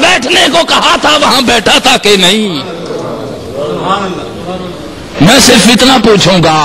بیٹھنے کو کہا تھا وہاں بیٹھا تھا کہ نہیں؟ میں صرف اتنا پوچھوں گا،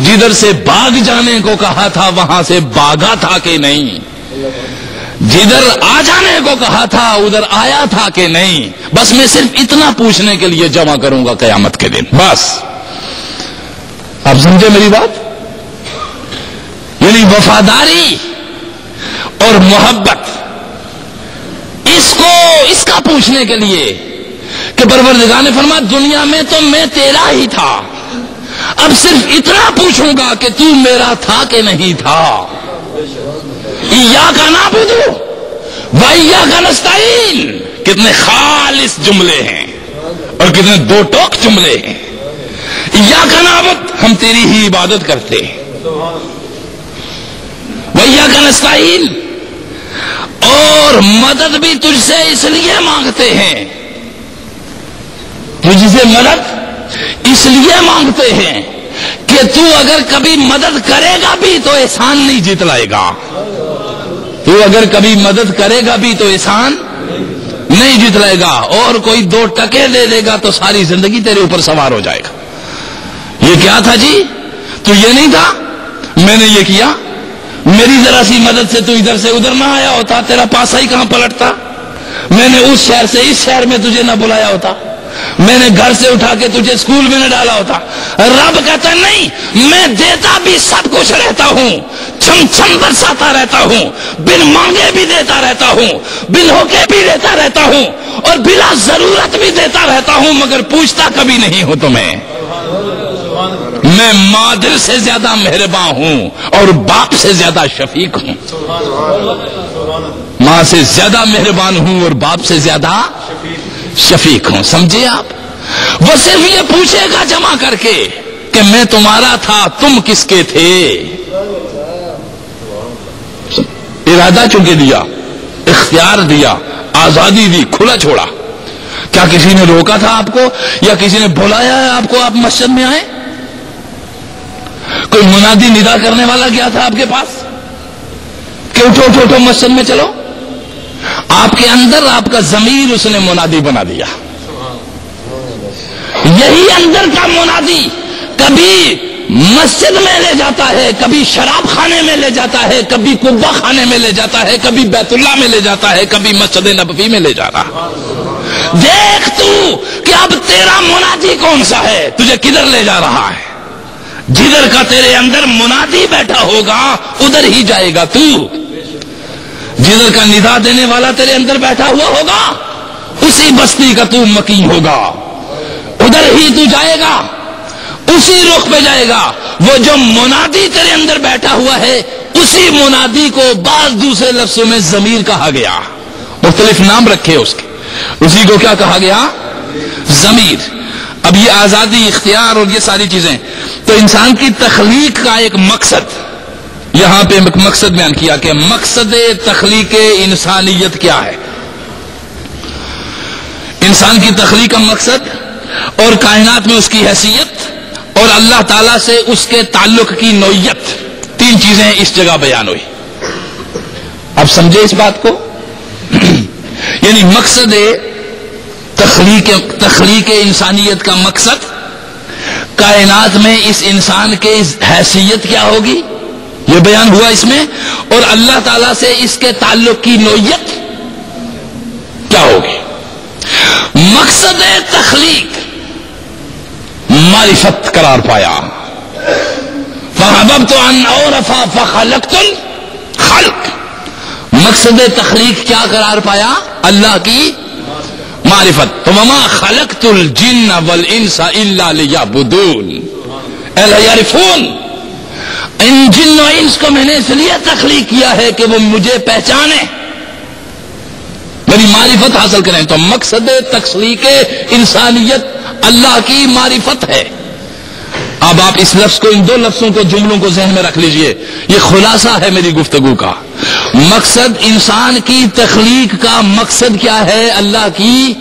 جدھر سے باغ جانے کو کہا تھا وہاں سے باغا تھا کہ نہیں؟ جدھر آ جانے کو کہا تھا ادھر آیا تھا کہ نہیں؟ بس میں صرف اتنا پوچھنے کے لیے جمع کروں گا قیامت کے دن، بس۔ آپ سمجھے میری بات؟ یعنی وفاداری اور محبت، اس کا پوچھنے کے لیے کہ پروردگار نے فرمایا دنیا میں تو میں تیرا ہی تھا، اب صرف اتنا پوچھوں گا کہ تو میرا تھا کہ نہیں تھا۔ ایاک نعبد و ایاک نستعین، کتنے خالص جملے ہیں اور کتنے دو ٹوک جملے ہیں۔ ایاک نعبد، ہم تیری ہی عبادت کرتے ہیں، و ایاک نستعین، اور مدد بھی تجھ سے اس لیے مانگتے ہیں، تجھ سے مدد اس لیے مانگتے ہیں کہ تو اگر کبھی مدد کرے گا بھی تو احسان نہیں جیت لائے گا، تو اگر کبھی مدد کرے گا بھی تو احسان نہیں جیت لائے گا، اور کوئی 2 ٹکے دے دے گا تو ساری زندگی تیرے اوپر سوار ہو جائے گا۔ یہ کیا تھا جی؟ تو یہ نہیں تھا، میں نے یہ کیا، میری ذرا سی مدد سے تو ادھر سے ادھر نہ آیا ہوتا، تیرا پاسا ہی کہاں پلٹتا، میں نے اس شہر سے اس شہر میں تجھے نہ بلایا ہوتا، میں نے گھر سے اٹھا کے تجھے اسکول میں نہ ڈالا ہوتا۔ رب کہتا نہیں، میں دیتا بھی سب کچھ رہتا ہوں، چھم چھم برساتا رہتا ہوں، بن مانگے بھی دیتا رہتا ہوں، بن ہو کے بھی دیتا رہتا ہوں، اور بلا ضرورت بھی دیتا رہتا ہوں، مگر پوچھتا کبھی نہیں ہوں تمہیں۔ میں مادر سے زیادہ مہربان ہوں اور باپ سے زیادہ شفیق ہوں، ماں سے زیادہ مہربان ہوں اور باپ سے زیادہ شفیق ہوں۔ سمجھے آپ؟ وہ صرف یہ پوچھے گا جمع کر کے کہ میں تمہارا تھا، تم کس کے تھے؟ ارادہ چونکہ دیا، اختیار دیا، آزادی دی، کھلا چھوڑا۔ کیا کسی نے روکا تھا آپ کو، یا کسی نے بلایا ہے آپ کو آپ مسجد میں آئے؟ کوئی منادی ندا کرنے والا گیا تھا آپ کے پاس کہ اٹھو اٹھو اٹھو مسجد میں چلو؟ آپ کے اندر آپ کا ضمیر اس نے منادی بنا دیا۔ یہی اندر کا منادی کبھی مسجد میں لے جاتا ہے، کبھی شراب خانے میں لے جاتا ہے، کبھی قبہ خانے میں لے جاتا ہے، کبھی بیت اللہ میں لے جاتا ہے، کبھی مسجد نبوی میں لے جاتا ہے۔ دیکھ تو کہ اب تیرا منادی کون سا ہے، تجھے کدھر لے جا رہا ہے۔ جدھر کا تیرے اندر منادی بیٹھا ہوگا ادھر ہی جائے گا تو، جدھر کا ندا دینے والا تیرے اندر بیٹھا ہوا ہوگا اسی بستی کا تو مقیم ہوگا، ادھر ہی تو جائے گا، اسی رخ پہ جائے گا۔ وہ جو منادی تیرے اندر بیٹھا ہوا ہے اسی منادی کو بعض دوسرے لفظوں میں ضمیر کہا گیا، مختلف نام رکھے اس کے، اسی کو کیا کہا گیا؟ ضمیر۔ اب یہ آزادی، اختیار اور یہ ساری چیزیں، تو انسان کی تخلیق کا ایک مقصد یہاں پہ ایک مقصد بیان کیا کہ مقصد تخلیق انسانیت کیا ہے، انسان کی تخلیق کا مقصد اور کائنات میں اس کی حیثیت اور اللہ تعالی سے اس کے تعلق کی نوعیت، 3 چیزیں اس جگہ بیان ہوئی۔ اب سمجھے اس بات کو؟ یعنی مقصد تخلیق انسانیت کا مقصد، کائنات میں اس انسان کی حیثیت کیا ہوگی یہ بیان ہوا اس میں، اور اللہ تعالی سے اس کے تعلق کی نوعیت کیا ہوگی۔ مقصد تخلیق معرفت قرار پایا، فَحَبَبْتُ أَنْ أَعْرَفَ فَخَلَقْتُ الْخَلْقَ۔ مقصد تخلیق کیا قرار پایا؟ اللہ کی معرفت۔ تو وَمَا خَلَقْتُ الْجِنَّ وَالْإِنسَ إِلَّا لِيَعْبُدُونِ، الا یعرفون، ان جن و انس کو میں نے اس لیے تخلیق کیا ہے کہ وہ مجھے پہچانے، میری معرفت حاصل کریں۔ تو مقصد تخلیق انسانیت اللہ کی معرفت ہے۔ اب آپ اس لفظ کو، ان 2 لفظوں کو، جملوں کو ذہن میں رکھ لیجئے، یہ خلاصہ ہے میری گفتگو کا۔ مقصد انسان کی تخلیق کا مقصد کیا ہے؟ اللہ کی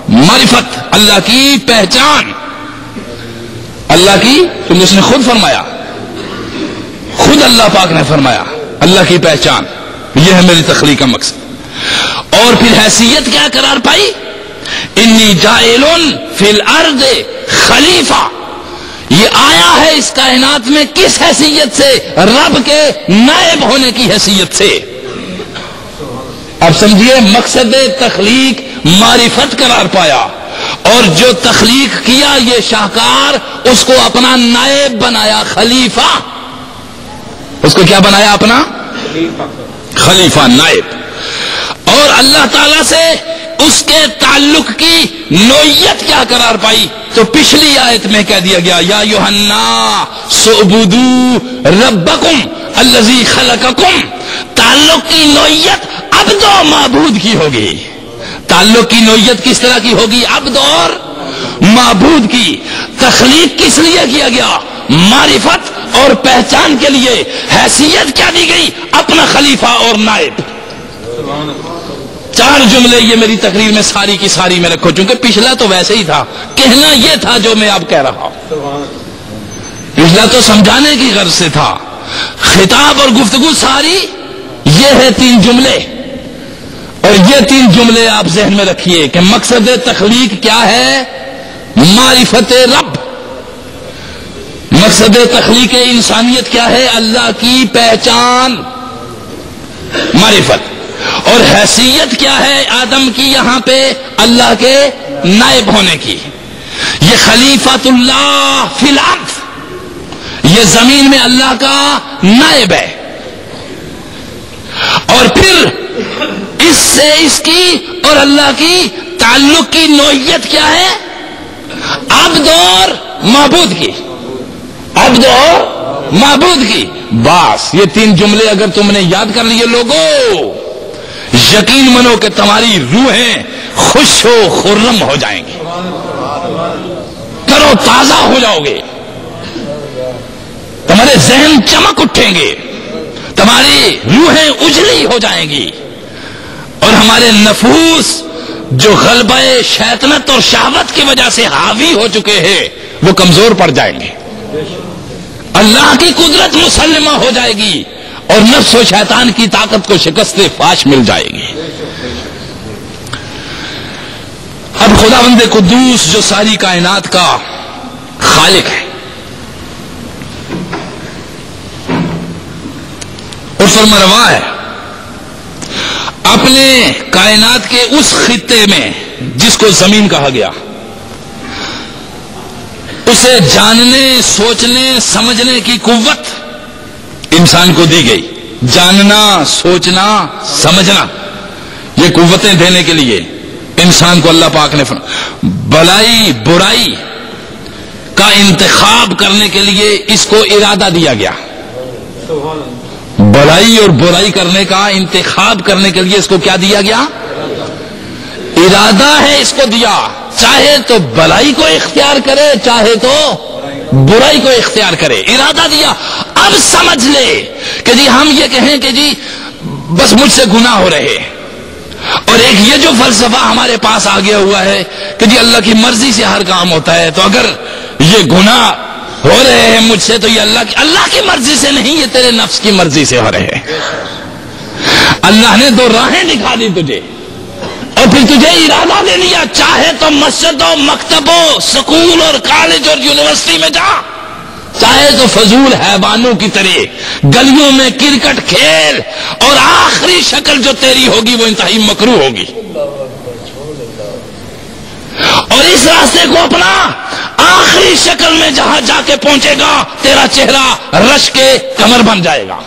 معرفت، اللہ کی پہچان، اللہ کی، کیونکہ اس نے خود فرمایا، خود اللہ پاک نے فرمایا اللہ کی پہچان، یہ ہے میری تخلیق کا مقصد۔ اور اور پھر حیثیت کیا قرار پائی؟ انی جاعلن فی الارض خلیفہ. یہ آیا ہے اس کائنات میں کس حیثیت سے؟ رب کے نائب ہونے کی حیثیت سے. اب سمجھیے مقصد تخلیق معرفت قرار پایا، اور جو تخلیق کیا یہ شاہکار اس کو اپنا نائب بنایا، خلیفہ. اس کو کیا بنایا؟ اپنا خلیفہ، نائب. اور اللہ تعالی سے اس کے تعلق کی نوعیت کیا قرار پائی؟ تو پچھلی آیت میں کہہ دیا گیا یا یوحنا سعبدوا ربکم الذی خلقکم. تعلق کی نوعیت عبد و معبود کی ہوگی. تعلق کی نوعیت کس طرح کی ہوگی؟ عبد اور معبود کی. تخلیق کس لیے کیا گیا؟ معرفت اور پہچان کے لیے. حیثیت کیا دی گئی؟ اپنا خلیفہ اور نائب. 4 جملے یہ میری تقریر میں ساری کی ساری میں رکھو، چونکہ پچھلا تو ویسے ہی تھا، کہنا یہ تھا جو میں اب کہہ رہا ہوں. پچھلا تو سمجھانے کی غرض سے تھا. خطاب اور گفتگو ساری یہ ہے 3 جملے، اور یہ 3 جملے آپ ذہن میں رکھیے کہ مقصد تخلیق کیا ہے؟ معرفت رب. مقصد تخلیق انسانیت کیا ہے؟ اللہ کی پہچان، معرفت. اور حیثیت کیا ہے آدم کی یہاں پہ؟ اللہ کے نائب ہونے کی. یہ خلیفۃ اللہ فی الارض، یہ زمین میں اللہ کا نائب ہے. اور پھر اس سے اس کی اور اللہ کی تعلق کی نوعیت کیا ہے؟ عبد اور معبود کی. عبد اور معبود کی. بس یہ 3 جملے اگر تم نے یاد کر لیے لوگوں، یقین منو کہ تمہاری روحیں خوش و خرم ہو جائیں گی، ترو تازہ ہو جاؤ گے، تمہارے ذہن چمک اٹھیں گے، تمہاری روحیں اجلی ہو جائیں گی، اور ہمارے نفوس جو غلبہ شیطنت اور شہوت کی وجہ سے حاوی ہو چکے ہیں وہ کمزور پڑ جائیں گے. اللہ کی قدرت مسلمہ ہو جائے گی، اور نفس و شیطان کی طاقت کو شکست فاش مل جائے گی. اب خداوند قدوس جو ساری کائنات کا خالق ہے اور فرمانروا ہے، اپنے کائنات کے اس خطے میں جس کو زمین کہا گیا، اسے جاننے، سوچنے، سمجھنے کی قوت انسان کو دی گئی. جاننا، سوچنا، سمجھنا، یہ قوتیں دینے کے لیے انسان کو اللہ پاک نے بلائی برائی کا انتخاب کرنے کے لیے اس کو ارادہ دیا گیا. بلائی اور برائی کرنے کا انتخاب کرنے کے لیے اس کو کیا دیا گیا؟ ارادہ ہے اس کو دیا. چاہے تو بلائی کو اختیار کرے، چاہے تو برائی کو اختیار کرے. ارادہ دیا. اب سمجھ لے کہ جی ہم یہ کہیں کہ جی بس مجھ سے گناہ ہو رہے، اور ایک یہ جو فلسفہ ہمارے پاس آ گیا ہوا ہے کہ جی اللہ کی مرضی سے ہر کام ہوتا ہے، تو اگر یہ گناہ ہو رہے ہیں مجھ سے تو یہ اللہ کی مرضی سے نہیں، یہ تیرے نفس کی مرضی سے ہو رہے ہیں. اللہ نے 2 راہیں دکھا دی تجھے، اور پھر تجھے ارادہ دے دیا چاہے تو مسجدوں، مکتبوں، سکول اور کالج اور یونیورسٹی میں جا، چاہے تو فضول حیوانوں کی طرح گلیوں میں کرکٹ کھیل، اور آخری شکل جو تیری ہوگی وہ انتہائی مکروہ ہوگی. اور اس راستے کو اپنا آخری شکل میں جہاں جا کے پہنچے گا تیرا چہرہ رش کے کمر بن جائے گا.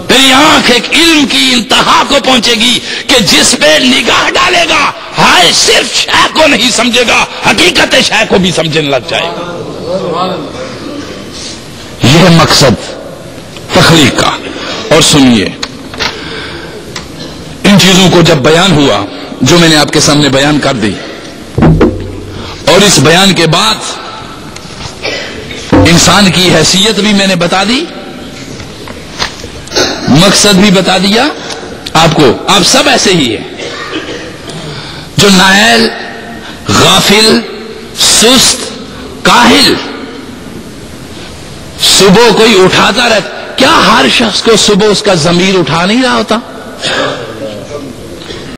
تیری آنکھ ایک علم کی انتہا کو پہنچے گی کہ جس پہ نگاہ ڈالے گا ہائے صرف شے کو نہیں سمجھے گا، حقیقت شے کو بھی سمجھنے لگ جائے گا. یہ مقصد تخلیق کا. اور سنیے، ان چیزوں کو جب بیان ہوا جو میں نے آپ کے سامنے بیان کر دی، اور اس بیان کے بعد انسان کی حیثیت بھی میں نے بتا دی، مقصد بھی بتا دیا آپ کو. آپ سب ایسے ہی ہیں جو نااہل، غافل، سست، کاہل. صبح کوئی اٹھاتا رہتا، کیا ہر شخص کو صبح اس کا ضمیر اٹھا نہیں رہا ہوتا؟